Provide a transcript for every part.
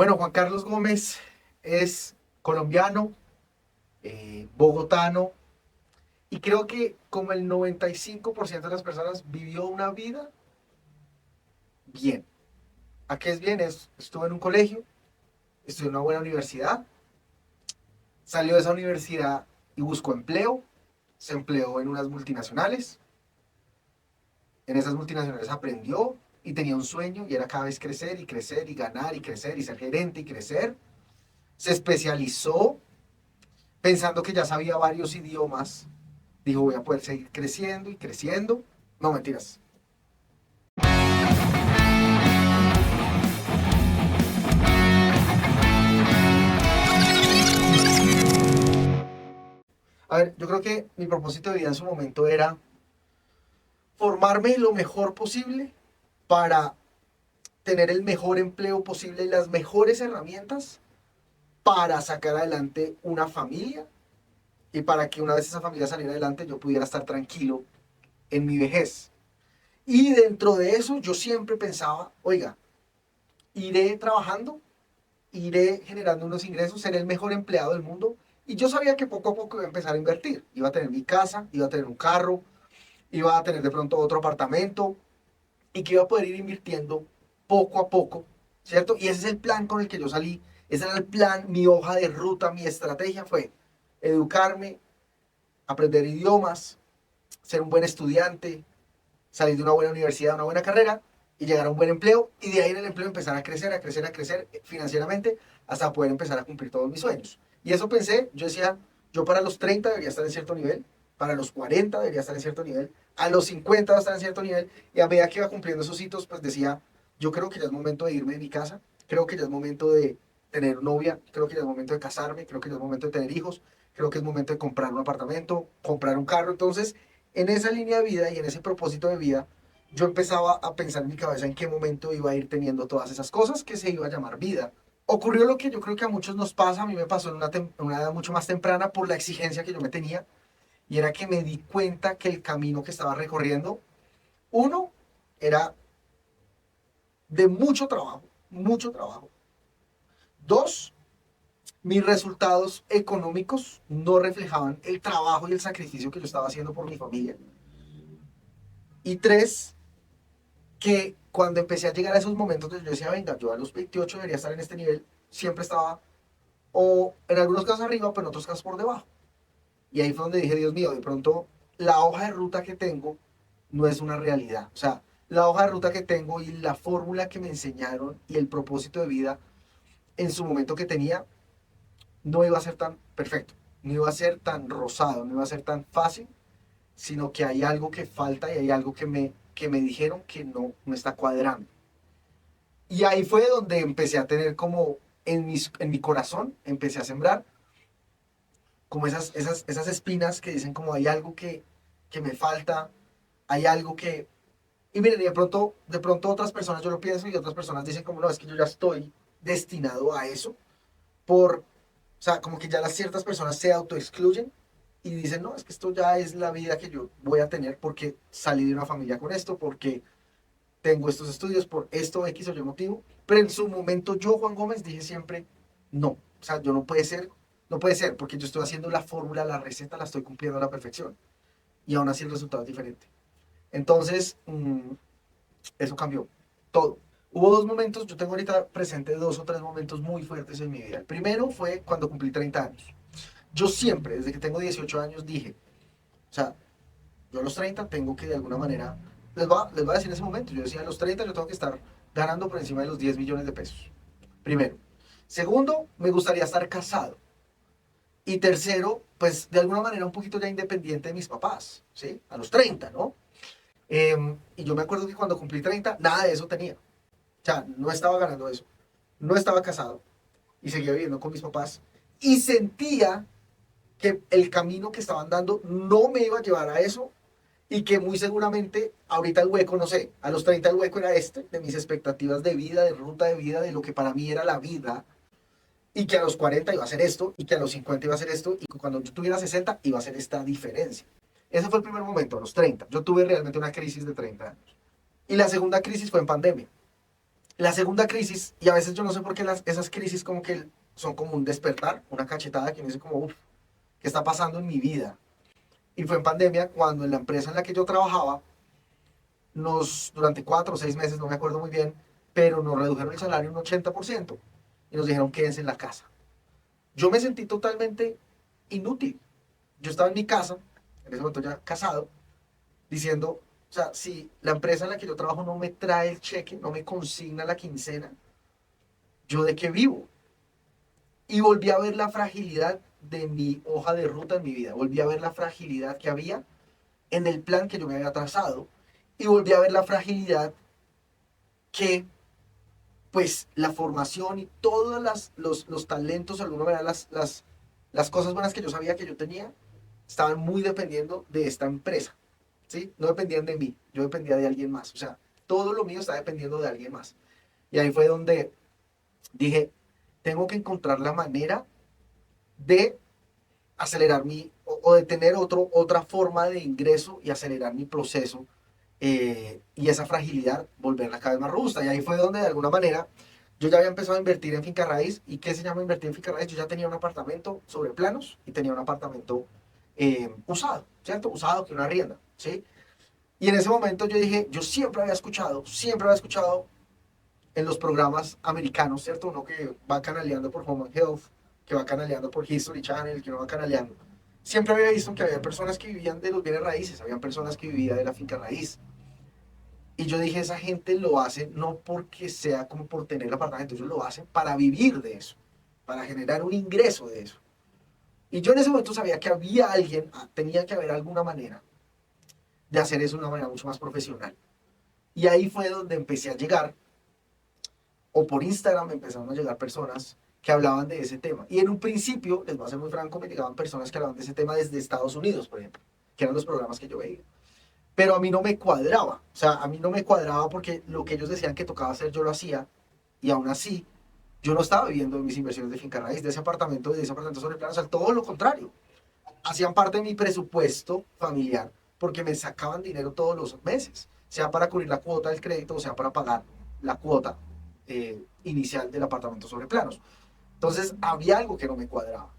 Bueno, Juan Carlos Gómez es colombiano, bogotano, y creo que como el 95% de las personas vivió una vida bien. ¿A qué es bien? Estuvo en un colegio, estudió en una buena universidad, salió de esa universidad y buscó empleo, se empleó en unas multinacionales, en esas multinacionales aprendió y tenía un sueño y era cada vez crecer y crecer y ganar y crecer y ser gerente y crecer. Se especializó pensando que ya sabía varios idiomas. Dijo, voy a poder seguir creciendo y creciendo. No, mentiras. A ver, yo creo que mi propósito de vida en su momento era formarme lo mejor posible para tener el mejor empleo posible y las mejores herramientas para sacar adelante una familia y para que una vez esa familia saliera adelante yo pudiera estar tranquilo en mi vejez. Y dentro de eso yo siempre pensaba, oiga, iré trabajando, iré generando unos ingresos, seré el mejor empleado del mundo. Y yo sabía que poco a poco iba a empezar a invertir. Iba a tener mi casa, iba a tener un carro, iba a tener de pronto otro apartamento y que iba a poder ir invirtiendo poco a poco, ¿cierto? Y ese es el plan con el que yo salí. Ese era el plan, mi hoja de ruta, mi estrategia fue educarme, aprender idiomas, ser un buen estudiante, salir de una buena universidad, una buena carrera y llegar a un buen empleo y de ahí en el empleo empezar a crecer, a crecer, a crecer financieramente hasta poder empezar a cumplir todos mis sueños. Y eso pensé, yo decía, yo para los 30 debería estar en cierto nivel, para los 40 debería estar en cierto nivel, a los 50 va a estar en cierto nivel y a medida que iba cumpliendo esos hitos, pues decía, yo creo que ya es momento de irme de mi casa, creo que ya es momento de tener novia, creo que ya es momento de casarme, creo que ya es momento de tener hijos, creo que es momento de comprar un apartamento, comprar un carro. Entonces, en esa línea de vida y en ese propósito de vida, yo empezaba a pensar en mi cabeza en qué momento iba a ir teniendo todas esas cosas que se iba a llamar vida. Ocurrió lo que yo creo que a muchos nos pasa, a mí me pasó en una edad mucho más temprana por la exigencia que yo me tenía, y era que me di cuenta que el camino que estaba recorriendo, uno, era de mucho trabajo, mucho trabajo. Dos, mis resultados económicos no reflejaban el trabajo y el sacrificio que yo estaba haciendo por mi familia. Y tres, que cuando empecé a llegar a esos momentos donde yo decía, venga, yo a los 28 debería estar en este nivel, siempre estaba o en algunos casos arriba, pero en otros casos por debajo. Y ahí fue donde dije, Dios mío, de pronto la hoja de ruta que tengo no es una realidad. O sea, la hoja de ruta que tengo y la fórmula que me enseñaron y el propósito de vida en su momento que tenía no iba a ser tan perfecto, no iba a ser tan rosado, no iba a ser tan fácil, sino que hay algo que falta y hay algo que me dijeron que no está cuadrando. Y ahí fue donde empecé a tener como en mi corazón, empecé a sembrar como esas espinas que dicen como hay algo que me falta, hay algo que... Y miren, y de pronto otras personas yo lo pienso y otras personas dicen como no, es que yo ya estoy destinado a eso, o sea, como que ya las ciertas personas se autoexcluyen y dicen, no, es que esto ya es la vida que yo voy a tener porque salí de una familia con esto, porque tengo estos estudios, por esto X o Y motivo. Pero en su momento yo, Juan Gómez, dije siempre, no, o sea, yo no puede ser, no puede ser, porque yo estoy haciendo la fórmula, la receta, la estoy cumpliendo a la perfección. Y aún así el resultado es diferente. Entonces, eso cambió todo. Hubo dos momentos, yo tengo ahorita presente dos o tres momentos muy fuertes en mi vida. El primero fue cuando cumplí 30 años. Yo siempre, desde que tengo 18 años, dije, o sea, yo a los 30 tengo que de alguna manera, les voy a decir en ese momento, yo decía, a los 30 yo tengo que estar ganando por encima de los 10 millones de pesos. Primero. Segundo, me gustaría estar casado. Y tercero, pues de alguna manera un poquito ya independiente de mis papás, ¿sí? A los 30, ¿no? Y yo me acuerdo que cuando cumplí 30 nada de eso tenía. O sea, no estaba ganando eso. No estaba casado y seguía viviendo con mis papás. Y sentía que el camino que estaban dando no me iba a llevar a eso y que muy seguramente ahorita el hueco, no sé, a los 30 el hueco era este, de mis expectativas de vida, de ruta de vida, de lo que para mí era la vida, y que a los 40 iba a ser esto, y que a los 50 iba a ser esto, y que cuando yo tuviera 60 iba a ser esta diferencia. Ese fue el primer momento, a los 30. Yo tuve realmente una crisis de 30 años. Y la segunda crisis fue en pandemia. La segunda crisis, y a veces yo no sé por qué esas crisis como que son como un despertar, una cachetada que me dice como, uff, ¿qué está pasando en mi vida? Y fue en pandemia cuando en la empresa en la que yo trabajaba, durante 4 o 6 meses, no me acuerdo muy bien, pero nos redujeron el salario un 80% y nos dijeron quédense en la casa. Yo me sentí totalmente inútil. Yo estaba en mi casa, en ese momento ya casado, diciendo, o sea, si la empresa en la que yo trabajo no me trae el cheque, no me consigna la quincena, ¿yo de qué vivo? Y volví a ver la fragilidad de mi hoja de ruta en mi vida. Volví a ver la fragilidad que había en el plan que yo me había trazado. Y volví a ver la fragilidad que, pues, la formación y todos los talentos, alguna manera, las cosas buenas que yo sabía que yo tenía, estaban muy dependiendo de esta empresa. ¿Sí? No dependían de mí, yo dependía de alguien más. O sea, todo lo mío estaba dependiendo de alguien más. Y ahí fue donde dije, tengo que encontrar la manera de acelerar o de tener otra forma de ingreso y acelerar mi proceso y esa fragilidad volverla cada vez más robusta. Y ahí fue donde de alguna manera yo ya había empezado a invertir en finca raíz. ¿Y qué se llama invertir en finca raíz? Yo ya tenía un apartamento sobre planos y tenía un apartamento usado, ¿cierto? Usado que una rienda, ¿sí? Y en ese momento yo dije, yo siempre había escuchado en los programas americanos, ¿cierto? Uno que va canaleando por Home and Health, que va canaleando por History Channel, que uno va canaleando. Siempre había visto que había personas que vivían de los bienes raíces, había personas que vivían de la finca raíz. Y yo dije, esa gente lo hace no porque sea como por tener el apartamento, ellos lo hacen para vivir de eso, para generar un ingreso de eso. Y yo en ese momento sabía que había alguien, tenía que haber alguna manera de hacer eso de una manera mucho más profesional. Y ahí fue donde empecé a llegar, o por Instagram me empezaron a llegar personas que hablaban de ese tema. Y en un principio, les voy a ser muy franco, me llegaban personas que hablaban de ese tema desde Estados Unidos, por ejemplo, que eran los programas que yo veía. Pero a mí no me cuadraba, o sea, a mí no me cuadraba porque lo que ellos decían que tocaba hacer yo lo hacía, y aún así yo no estaba viviendo mis inversiones de finca raíz, de ese apartamento sobre plano, o sea, todo lo contrario. Hacían parte de mi presupuesto familiar porque me sacaban dinero todos los meses, sea para cubrir la cuota del crédito o sea para pagar la cuota inicial del apartamento sobre planos. Entonces había algo que no me cuadraba.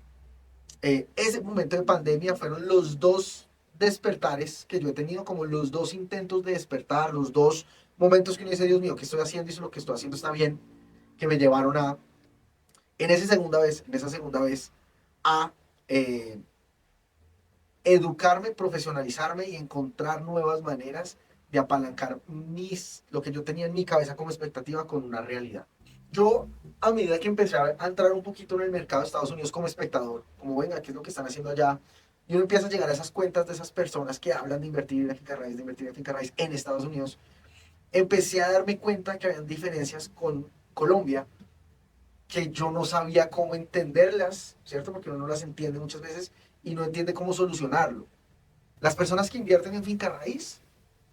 Ese momento de pandemia fueron los dos despertares que yo he tenido, como los dos intentos de despertar, los dos momentos que uno dice, Dios mío, ¿qué estoy haciendo? Y si lo que estoy haciendo está bien, que me llevaron en esa segunda vez, a educarme, profesionalizarme y encontrar nuevas maneras de apalancar lo que yo tenía en mi cabeza como expectativa con una realidad. Yo, a medida que empecé a entrar un poquito en el mercado de Estados Unidos como espectador, como venga, ¿qué es lo que están haciendo allá? Y uno empieza a llegar a esas cuentas de esas personas que hablan de invertir en finca raíz, de invertir en finca raíz en Estados Unidos. Empecé a darme cuenta que habían diferencias con Colombia que yo no sabía cómo entenderlas, ¿cierto? Porque uno no las entiende muchas veces y no entiende cómo solucionarlo. Las personas que invierten en finca raíz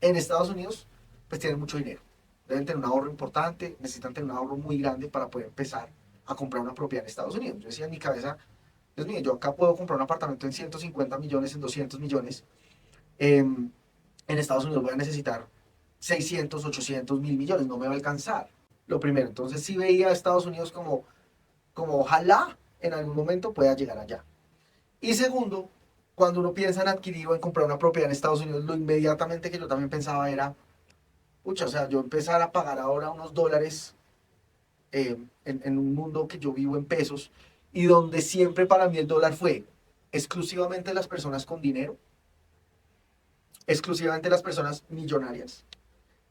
en Estados Unidos, pues tienen mucho dinero. Deben tener un ahorro importante, necesitan tener un ahorro muy grande para poder empezar a comprar una propiedad en Estados Unidos. Yo decía en mi cabeza, Dios mío, yo acá puedo comprar un apartamento en 150 millones, en 200 millones. En Estados Unidos voy a necesitar 600, 800, 1000 millones, no me va a alcanzar. Lo primero, entonces sí veía a Estados Unidos como ojalá en algún momento pueda llegar allá. Y segundo, cuando uno piensa en adquirir o en comprar una propiedad en Estados Unidos, lo inmediatamente que yo también pensaba era, pucha, o sea, yo empezar a pagar ahora unos dólares en un mundo que yo vivo en pesos y donde siempre para mí el dólar fue exclusivamente las personas con dinero, exclusivamente las personas millonarias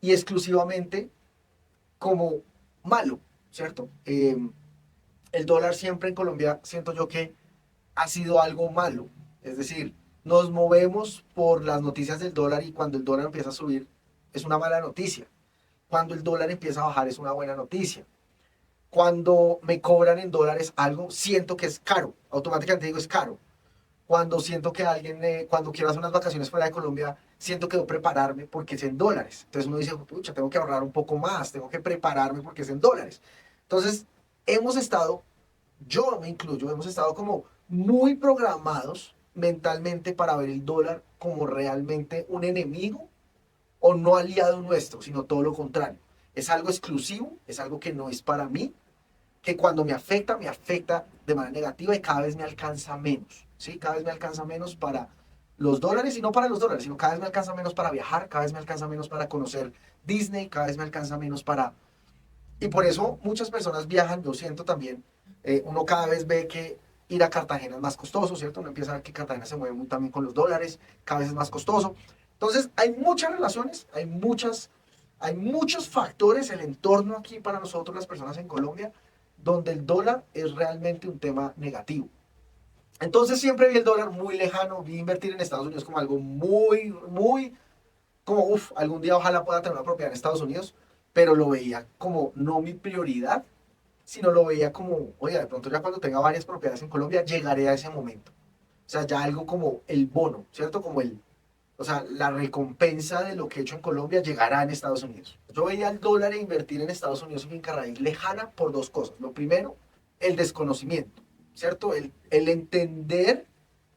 y exclusivamente como malo, ¿cierto? El dólar siempre en Colombia siento yo que ha sido algo malo. Es decir, nos movemos por las noticias del dólar y cuando el dólar empieza a subir es una mala noticia. Cuando el dólar empieza a bajar es una buena noticia. Cuando me cobran en dólares algo, siento que es caro. Automáticamente digo es caro. Cuando siento que alguien, cuando quiero hacer unas vacaciones fuera de Colombia, siento que debo prepararme porque es en dólares. Entonces uno dice, pucha, tengo que ahorrar un poco más, tengo que prepararme porque es en dólares. Entonces, hemos estado, yo me incluyo, hemos estado como muy programados mentalmente para ver el dólar como realmente un enemigo o no aliado nuestro, sino todo lo contrario. es algo exclusivo, es algo que no es para mí, que cuando me afecta de manera negativa y cada vez me alcanza menos, ¿sí? Cada vez me alcanza menos para los dólares y no para los dólares, sino cada vez me alcanza menos para viajar, cada vez me alcanza menos para conocer Disney, cada vez me alcanza menos para... Y por eso muchas personas viajan, yo siento también, uno cada vez ve que ir a Cartagena es más costoso, ¿cierto? Uno empieza a ver que Cartagena se mueve muy también con los dólares, cada vez es más costoso. Entonces, hay muchas relaciones, hay muchos factores, el entorno aquí para nosotros, las personas en Colombia, donde el dólar es realmente un tema negativo. Entonces siempre vi el dólar muy lejano, vi invertir en Estados Unidos como algo como, uff, algún día ojalá pueda tener una propiedad en Estados Unidos, pero lo veía como no mi prioridad, sino lo veía como, oye, de pronto ya cuando tenga varias propiedades en Colombia, llegaré a ese momento. O sea, ya algo como el bono, ¿cierto? O sea, la recompensa de lo que he hecho en Colombia llegará en Estados Unidos. Yo veía el dólar e invertir en Estados Unidos en finca raíz lejana por dos cosas. Lo primero, el desconocimiento, ¿cierto? El entender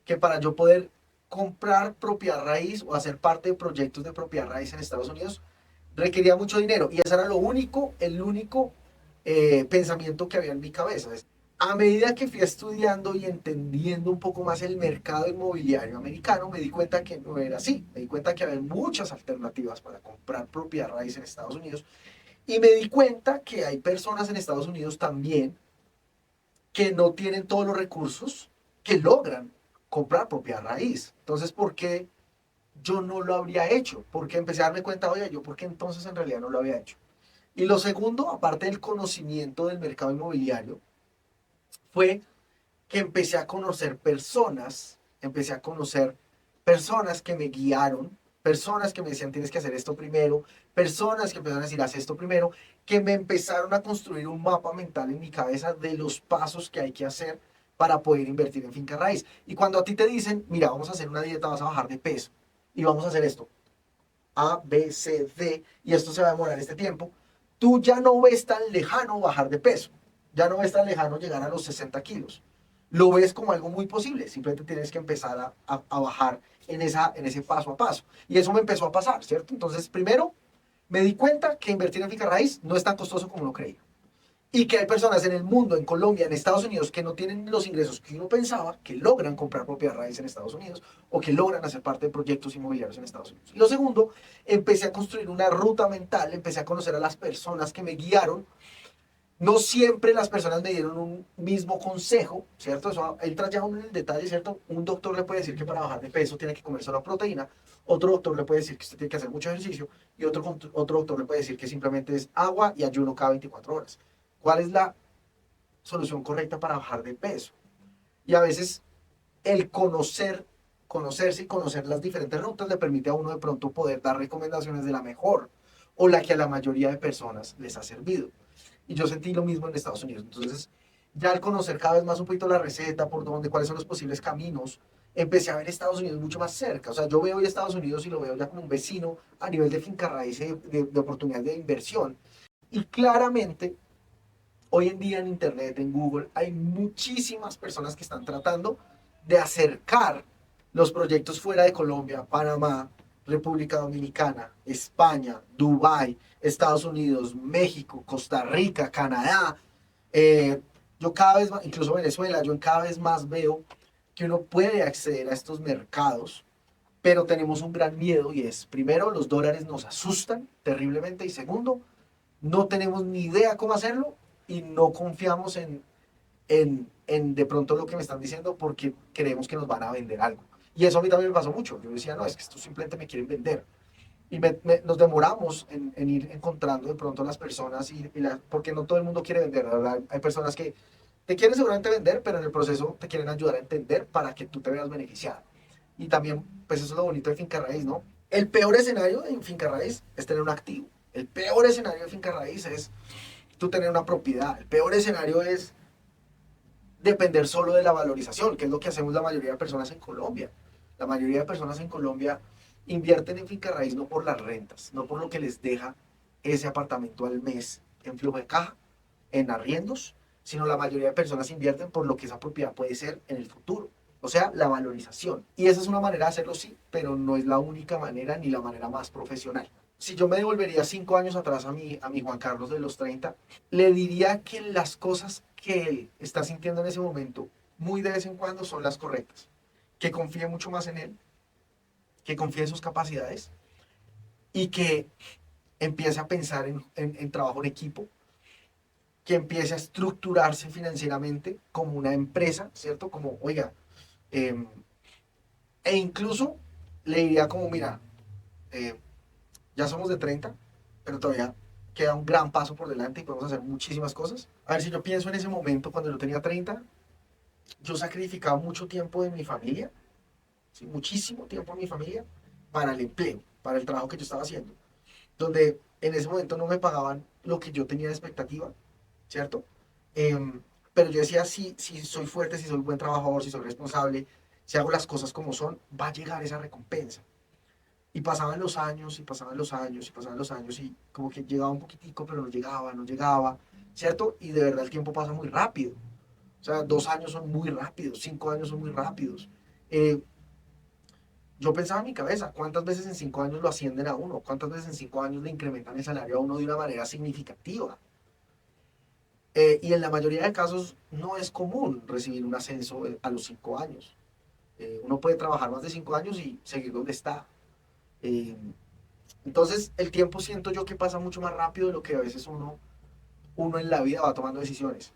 que para yo poder comprar propiedad raíz o hacer parte de proyectos de propiedad raíz en Estados Unidos requería mucho dinero. Y ese era el único pensamiento que había en mi cabeza. A medida que fui estudiando y entendiendo un poco más el mercado inmobiliario americano, me di cuenta que no era así. Me di cuenta que había muchas alternativas para comprar propiedad raíz en Estados Unidos. Y me di cuenta que hay personas en Estados Unidos también que no tienen todos los recursos que logran comprar propiedad raíz. Entonces, ¿por qué yo no lo habría hecho? Porque empecé a darme cuenta, oye, yo por qué entonces en realidad no lo había hecho. Y lo segundo, aparte del conocimiento del mercado inmobiliario, fue que empecé a conocer personas que me guiaron, personas que me decían tienes que hacer esto primero, personas que empezaron a decir haz esto primero, que me empezaron a construir un mapa mental en mi cabeza de los pasos que hay que hacer para poder invertir en finca raíz. Y cuando a ti te dicen, mira, vamos a hacer una dieta, vas a bajar de peso y vamos a hacer esto, A, B, C, D, y esto se va a demorar este tiempo, tú ya no ves tan lejano bajar de peso, ya no ves tan lejano llegar a los 60 kilos. Lo ves como algo muy posible, simplemente tienes que empezar a bajar en ese paso a paso. Y eso me empezó a pasar, ¿cierto? Entonces, primero, me di cuenta que invertir en finca raíz no es tan costoso como lo creía y que hay personas en el mundo, en Colombia, en Estados Unidos, que no tienen los ingresos que uno pensaba, que logran comprar propiedad raíz en Estados Unidos o que logran hacer parte de proyectos inmobiliarios en Estados Unidos. Y lo segundo, empecé a construir una ruta mental, empecé a conocer a las personas que me guiaron. No siempre las personas me dieron un mismo consejo, ¿cierto? Eso entra ya en el detalle, ¿cierto? Un doctor le puede decir que para bajar de peso tiene que comer solo proteína, otro doctor le puede decir que usted tiene que hacer mucho ejercicio y otro doctor le puede decir que simplemente es agua y ayuno cada 24 horas. ¿Cuál es la solución correcta para bajar de peso? Y a veces el conocerse y conocer las diferentes rutas le permite a uno de pronto poder dar recomendaciones de la mejor o la que a la mayoría de personas les ha servido. Y yo sentí lo mismo en Estados Unidos. Entonces, ya al conocer cada vez más un poquito la receta, por dónde, cuáles son los posibles caminos, empecé a ver Estados Unidos mucho más cerca. O sea, yo veo hoy Estados Unidos y lo veo ya como un vecino a nivel de finca raíz, de oportunidad de inversión. Y claramente hoy en día en Internet, en Google, hay muchísimas personas que están tratando de acercar los proyectos fuera de Colombia, Panamá, República Dominicana, España, Dubái, Estados Unidos, México, Costa Rica, Canadá. Eh, yo cada vez más, incluso Venezuela, yo cada vez más veo que uno puede acceder a estos mercados, pero tenemos un gran miedo y es, primero, los dólares nos asustan terriblemente y segundo, no tenemos ni idea cómo hacerlo y no confiamos en de pronto lo que me están diciendo porque creemos que nos van a vender algo. Y eso a mí también me pasó mucho. Yo decía, no, es que esto simplemente me quieren vender. Y nos demoramos en ir encontrando de pronto a las personas porque no todo el mundo quiere vender, ¿verdad? Hay personas que te quieren seguramente vender, pero en el proceso te quieren ayudar a entender para que tú te veas beneficiado. Y también, pues eso es lo bonito de finca raíz, ¿no? El peor escenario en finca raíz es tener un activo. El peor escenario de finca raíz es tú tener una propiedad. El peor escenario es depender solo de la valorización, que es lo que hacemos la mayoría de personas en Colombia. La mayoría de personas en Colombia invierten en finca raíz no por las rentas, no por lo que les deja ese apartamento al mes en flujo de caja, en arriendos, sino la mayoría de personas invierten por lo que esa propiedad puede ser en el futuro. O sea, la valorización. Y esa es una manera de hacerlo, sí, pero no es la única manera ni la manera más profesional. si yo me devolvería 5 años atrás a mi Juan Carlos de los 30, le diría que las cosas que él está sintiendo en ese momento, muy de vez en cuando, son las correctas. Que confíe mucho más en él, que confíe en sus capacidades y que empiece a pensar en trabajo en equipo, que empiece a estructurarse financieramente como una empresa, ¿cierto? Como, oiga, eh, e incluso le diría como, mira, eh, ya somos de 30, pero todavía queda un gran paso por delante y podemos hacer muchísimas cosas. A ver, si yo pienso en ese momento, cuando yo tenía 30, yo sacrificaba mucho tiempo de mi familia, ¿sí? Muchísimo tiempo de mi familia, para el empleo, para el trabajo que yo estaba haciendo, donde en ese momento no me pagaban lo que yo tenía de expectativa, ¿cierto? Em, pero yo decía, si soy fuerte, si soy buen trabajador, si soy responsable, si hago las cosas como son, va a llegar esa recompensa. Y pasaban los años, y pasaban los años, y pasaban los años, y como que llegaba un poquitico, pero no llegaba, no llegaba, ¿cierto? Y de verdad el tiempo pasa muy rápido. O sea, 2 años son muy rápidos, 5 años son muy rápidos. Eh, yo pensaba en mi cabeza, ¿cuántas veces en 5 años lo ascienden a uno? ¿Cuántas veces en 5 años le incrementan el salario a uno de una manera significativa? Y en la mayoría de casos no es común recibir un ascenso a los 5 años. Uno puede trabajar más de 5 años y seguir donde está. Eh, entonces, el tiempo siento yo que pasa mucho más rápido de lo que a veces uno en la vida va tomando decisiones.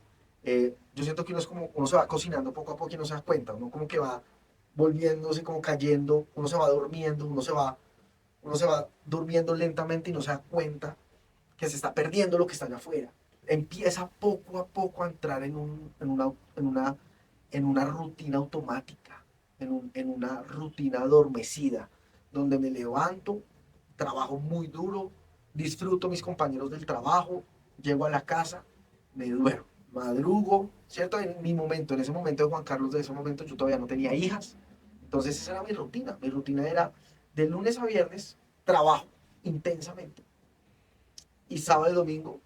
Yo siento que uno es como, uno se va cocinando poco a poco y no se da cuenta, uno como que va volviéndose, como cayendo, uno se va durmiendo, uno se va durmiendo lentamente y no se da cuenta que se está perdiendo lo que está allá afuera. Empieza poco a poco a entrar en una rutina automática, en una rutina adormecida, donde me levanto, trabajo muy duro, disfruto mis compañeros del trabajo, llego a la casa, me duermo, madrugo, ¿cierto? En mi momento, en ese momento de Juan Carlos, de ese momento yo todavía no tenía hijas, entonces esa era mi rutina era de lunes a viernes, trabajo intensamente, y sábado y domingo,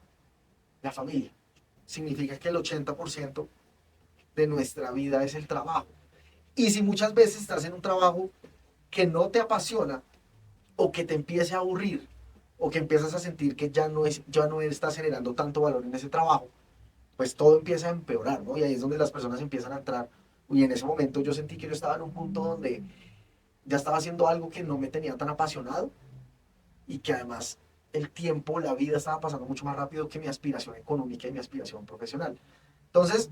la familia. Significa que el 80% de nuestra vida es el trabajo. Y si muchas veces estás en un trabajo que no te apasiona o que te empiece a aburrir o que empiezas a sentir que ya no estás generando tanto valor en ese trabajo, pues todo empieza a empeorar, ¿no? Y ahí es donde las personas empiezan a entrar. Y en ese momento yo sentí que yo estaba en un punto donde ya estaba haciendo algo que no me tenía tan apasionado y que además el tiempo, la vida estaba pasando mucho más rápido que mi aspiración económica y mi aspiración profesional. Entonces,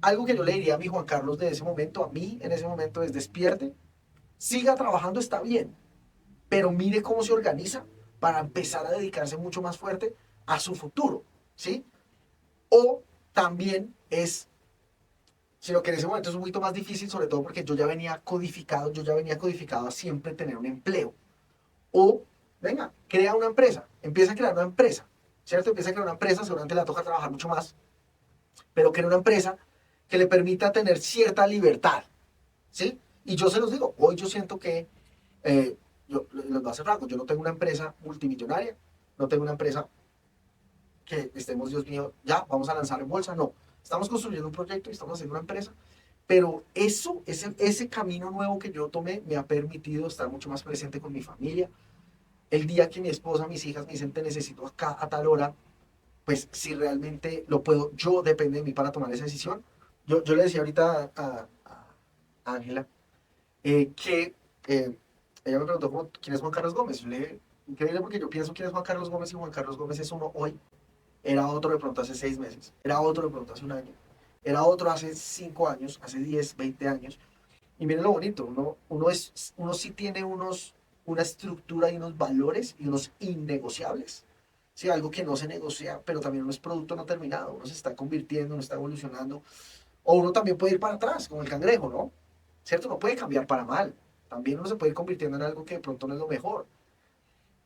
algo que yo le diría a mi Juan Carlos de ese momento, a mí en ese momento, es despierte, siga trabajando, está bien, pero mire cómo se organiza para empezar a dedicarse mucho más fuerte a su futuro, ¿sí? O también es, sino que en ese momento es un poquito más difícil, sobre todo porque yo ya venía codificado a siempre tener un empleo. O, venga, crea una empresa, empieza a crear una empresa, ¿cierto? Empieza a crear una empresa, seguramente le va a tocar trabajar mucho más, pero crea una empresa que le permita tener cierta libertad, ¿sí? Y yo se los digo, hoy yo siento que, yo les voy a hacer algo, yo no tengo una empresa multimillonaria, no tengo una empresa que estemos, Dios mío, ya, vamos a lanzar en bolsa, no. Estamos construyendo un proyecto y estamos haciendo una empresa, pero ese camino nuevo que yo tomé me ha permitido estar mucho más presente con mi familia. El día que mi esposa, mis hijas me dicen te necesito acá a tal hora, pues si realmente lo puedo, yo depende de mí para tomar esa decisión. Yo le decía ahorita a Ángela que ella me preguntó quién es Juan Carlos Gómez. Yo le dije, increíble porque yo pienso quién es Juan Carlos Gómez y Juan Carlos Gómez es uno hoy. Era otro de pronto hace 6 meses, era otro de pronto hace un año, era otro hace 5 años, hace 10, 20 años. Y miren lo bonito, uno sí tiene una estructura y unos valores y unos innegociables. Sí, algo que no se negocia, pero también uno es producto no terminado, uno se está convirtiendo, uno está evolucionando. O uno también puede ir para atrás, como el cangrejo, ¿no? ¿Cierto? No puede cambiar para mal. También uno se puede ir convirtiendo en algo que de pronto no es lo mejor.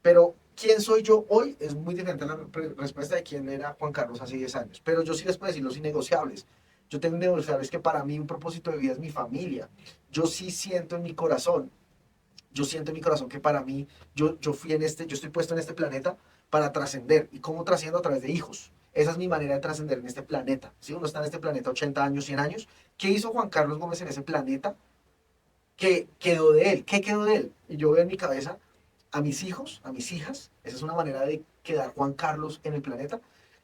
Pero quién soy yo hoy es muy diferente a la respuesta de quién era Juan Carlos hace 10 años. Pero yo sí les puedo decir los innegociables. Yo tengo innegociables que para mí un propósito de vida es mi familia. Yo sí siento en mi corazón, yo siento en mi corazón que para mí, yo estoy puesto en este planeta para trascender. ¿Y cómo trasciendo? A través de hijos. Esa es mi manera de trascender en este planeta. Si uno está en este planeta 80 años, 100 años, ¿qué hizo Juan Carlos Gómez en ese planeta? ¿Qué quedó de él? ¿Qué quedó de él? Y yo veo en mi cabeza a mis hijos, a mis hijas. Esa es una manera de quedar Juan Carlos en el planeta.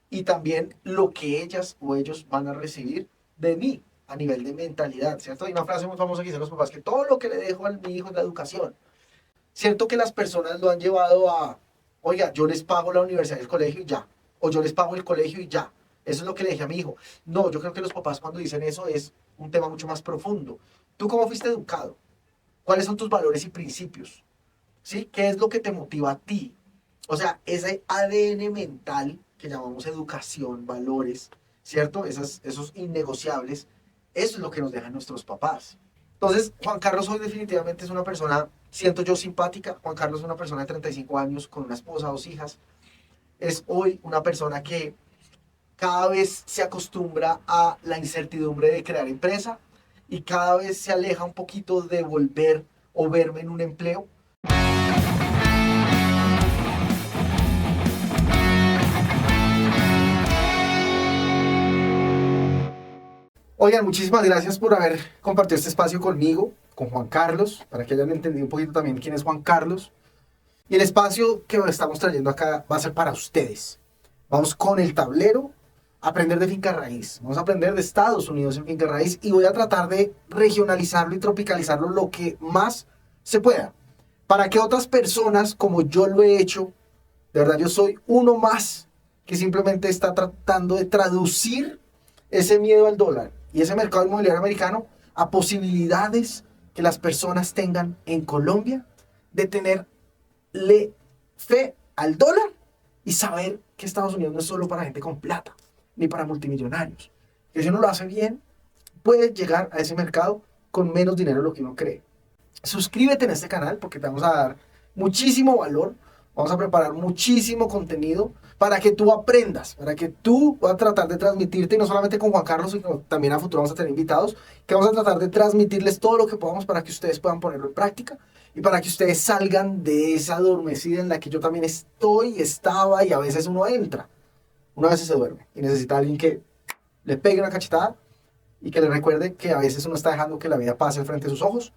Y también lo que ellas o ellos van a recibir de mí a nivel de mentalidad, ¿cierto? Hay una frase muy famosa que dicen los papás, que todo lo que le dejo a mi hijo es la educación. Cierto que las personas lo han llevado a, oiga, yo les pago la universidad del colegio y ya, o yo les pago el colegio y ya. Eso es lo que le dije a mi hijo. No, yo creo que los papás cuando dicen eso es un tema mucho más profundo. ¿Tú cómo fuiste educado? ¿Cuáles son tus valores y principios? ¿Sí? ¿Qué es lo que te motiva a ti? O sea, ese ADN mental que llamamos educación, valores, ¿cierto? Esos innegociables, eso es lo que nos dejan nuestros papás. Entonces, Juan Carlos hoy definitivamente es una persona, siento yo, simpática. Juan Carlos es una persona de 35 años con una esposa, 2 hijas. Es hoy una persona que cada vez se acostumbra a la incertidumbre de crear empresa y cada vez se aleja un poquito de volver o verme en un empleo. Oigan, muchísimas gracias por haber compartido este espacio conmigo, con Juan Carlos, para que hayan entendido un poquito también quién es Juan Carlos. Y el espacio que estamos trayendo acá va a ser para ustedes. Vamos con el tablero a aprender de finca raíz. Vamos a aprender de Estados Unidos en finca raíz y voy a tratar de regionalizarlo y tropicalizarlo lo que más se pueda. Para que otras personas, como yo lo he hecho, de verdad yo soy uno más que simplemente está tratando de traducir ese miedo al dólar y ese mercado inmobiliario americano a posibilidades que las personas tengan en Colombia de tenerle fe al dólar y saber que Estados Unidos no es solo para gente con plata, ni para multimillonarios. Que si uno lo hace bien, puede llegar a ese mercado con menos dinero de lo que uno cree. Suscríbete en este canal porque te vamos a dar muchísimo valor. Vamos a preparar muchísimo contenido para que tú aprendas, para que tú vas a tratar de transmitirte, y no solamente con Juan Carlos, sino también a futuro vamos a tener invitados, que vamos a tratar de transmitirles todo lo que podamos para que ustedes puedan ponerlo en práctica y para que ustedes salgan de esa adormecida en la que yo también estoy, estaba, y a veces uno entra. Una vez se duerme y necesita a alguien que le pegue una cachetada y que le recuerde que a veces uno está dejando que la vida pase al frente de sus ojos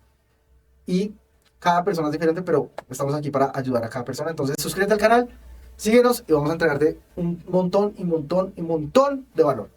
y cada persona es diferente, pero estamos aquí para ayudar a cada persona. Entonces suscríbete al canal, síguenos y vamos a entregarte un montón y montón y montón de valor.